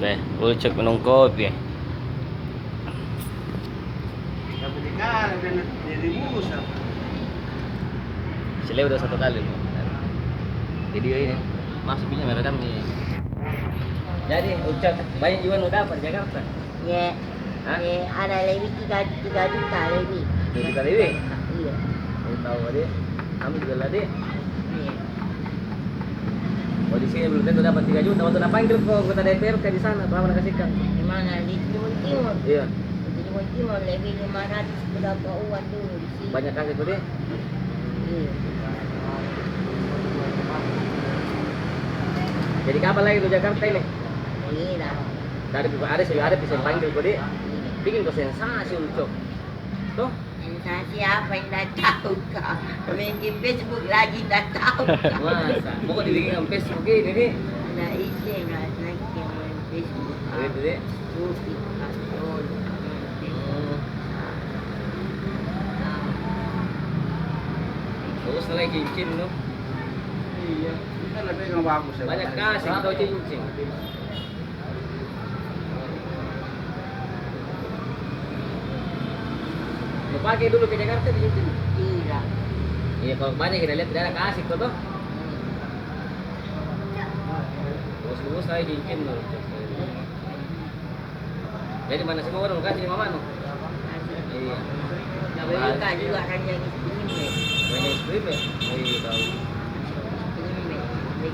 Deh, ucap minum kopi. Sabi ka, nilimusan. Sila udah 1 kali loh. Video ini masuknya meredam nih. Jadi ucap banyak juga udah dapat Jakarta. Ya, Hah? ya ada lebih 3 juta lebih. 2 juta lebih. Iya. Mau tahu deh. Kami juga lah deh. Iya. Oh di sini belum tentu dapat 3 juta. Waktu panggil kok anggota DPR ke di sana, tuh mana kasihkan? Di mana di Timur Timur? Iya. Di Timur Timur lebih 500 berapa uang dulu di sini. Banyak kasih tuh deh. Iya. Jadi kapan lagi ke Jakarta ini? Iya. Dari ada bisa panggil kok deh. Bikin kok sensasi ucap. Tuh. Sensasi apa yang dah tahu kak? Main di Facebook lagi dah tahu kak. Masa? Mau dibikin sama Facebook ini nih. Ada isi nggak lagi yang main Facebook. Itu deh. Sufi, Astron, Terus lagi cincin tuh. Iya, kan ada yang bagus ya. Banyak kasih atau cincin. Mau pakai dulu ke Jakarta di cincin. Iya. Iya kalau banyak kita lihat tidak ada kasih tuh toh. Terus saya cincin dulu. Jadi mana semua orang kasih di mama nu? Iya. Nah, kak juga kan yang ini Banyak stream ya? Oh iya tahu. ini